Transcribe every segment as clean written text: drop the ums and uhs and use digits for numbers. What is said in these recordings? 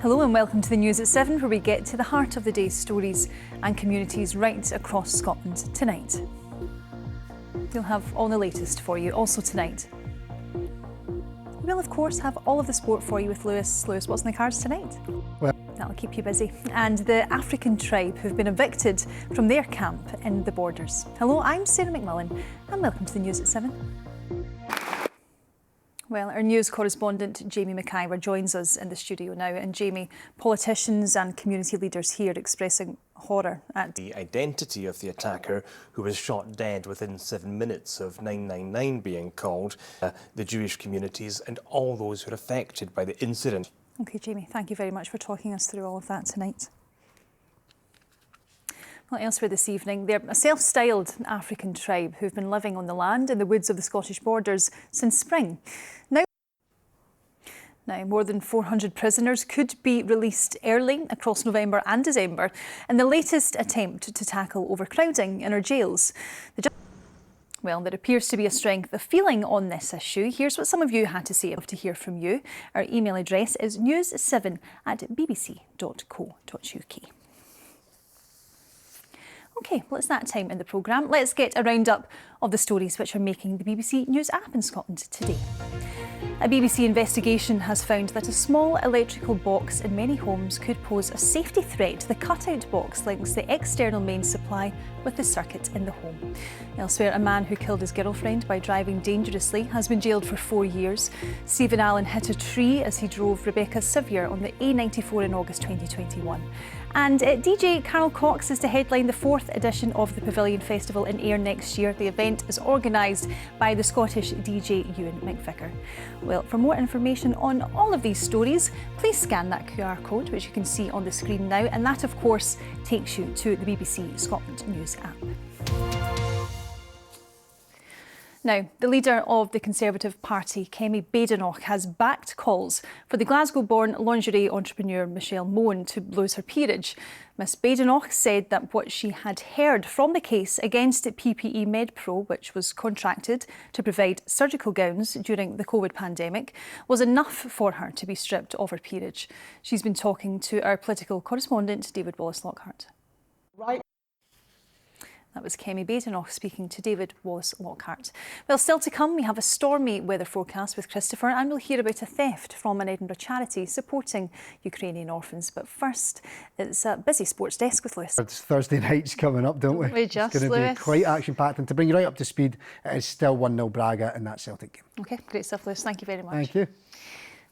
Hello and welcome to the News at 7, where we get to the heart of the day's stories and communities right across Scotland tonight. We'll have all the latest for you also tonight. We'll of course have all of the sport for you with Lewis. Lewis, what's in the cards tonight? Well, that'll keep you busy. And the African tribe who've been evicted from their camp in the Borders. Hello, I'm Sarah McMullan and welcome to the News at 7. Well, our news correspondent Jamie McIver joins us in the studio now. And Jamie, politicians and community leaders here expressing horror at the identity of the attacker, who was shot dead within 7 minutes of 999 being called, the Jewish communities and all those who are affected by the incident. OK, Jamie, thank you very much for talking us through all of that tonight. Well, elsewhere this evening, they're a self-styled African tribe who've been living on the land in the woods of the Scottish Borders since spring. Now, more than 400 prisoners could be released early across November and December in the latest attempt to tackle overcrowding in our jails. Well, there appears to be a strength of feeling on this issue. Here's what some of you had to say. I'd love to hear from you. Our email address is news7@bbc.co.uk. OK, well, it's that time in the programme. Let's get a roundup of the stories which are making the BBC News app in Scotland today. A BBC investigation has found that a small electrical box in many homes could pose a safety threat. The cutout box links the external main supply with the circuit in the home. Elsewhere, a man who killed his girlfriend by driving dangerously has been jailed for 4 years. Stephen Allen hit a tree as he drove Rebecca Sivyer on the A94 in August 2021. And DJ Carol Cox is to headline the 4th edition of the Pavilion Festival in Ayr next year. The event is organised by the Scottish DJ Ewan McVicker. Well, for more information on all of these stories, please scan that QR code, which you can see on the screen now. And that, of course, takes you to the BBC Scotland News app. Now, the leader of the Conservative Party, Kemi Badenoch, has backed calls for the Glasgow-born lingerie entrepreneur Michelle Mone to lose her peerage. Miss Badenoch said that what she had heard from the case against PPE MedPro, which was contracted to provide surgical gowns during the COVID pandemic, was enough for her to be stripped of her peerage. She's been talking to our political correspondent, David Wallace-Lockhart. Right. That was Kemi Badenoch speaking to David Wallace-Lockhart. Well, still to come, we have a stormy weather forecast with Christopher, and we'll hear about a theft from an Edinburgh charity supporting Ukrainian orphans. But first, it's a busy sports desk with Lewis. It's Thursday nights coming up, don't we? We just, it's going to Lewis. be quite action-packed. And to bring you right up to speed, it is still 1-0 Braga in that Celtic game. OK, great stuff, Lewis. Thank you very much. Thank you.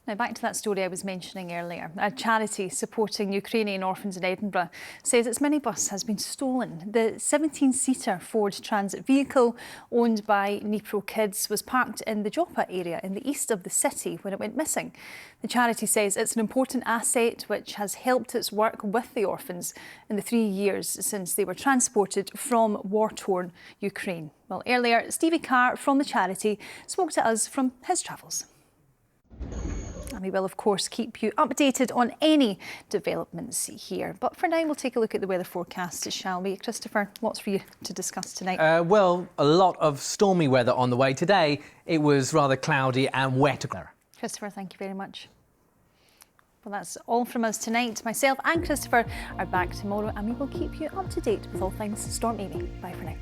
Now, back to that story I was mentioning earlier. A charity supporting Ukrainian orphans in Edinburgh says its minibus has been stolen. The 17-seater Ford Transit vehicle owned by Dnipro Kids was parked in the Joppa area in the east of the city when it went missing. The charity says it's an important asset which has helped its work with the orphans in the 3 years since they were transported from war-torn Ukraine. Well, earlier, Stevie Carr from the charity spoke to us from his travels. And we will, of course, keep you updated on any developments here. But for now, we'll take a look at the weather forecast, shall we? Christopher, what's for you to discuss tonight? Well, a lot of stormy weather on the way. Today, it was rather cloudy and wet. Christopher, thank you very much. Well, that's all from us tonight. Myself and Christopher are back tomorrow, and we will keep you up to date with all things Storm Amy. Bye for now.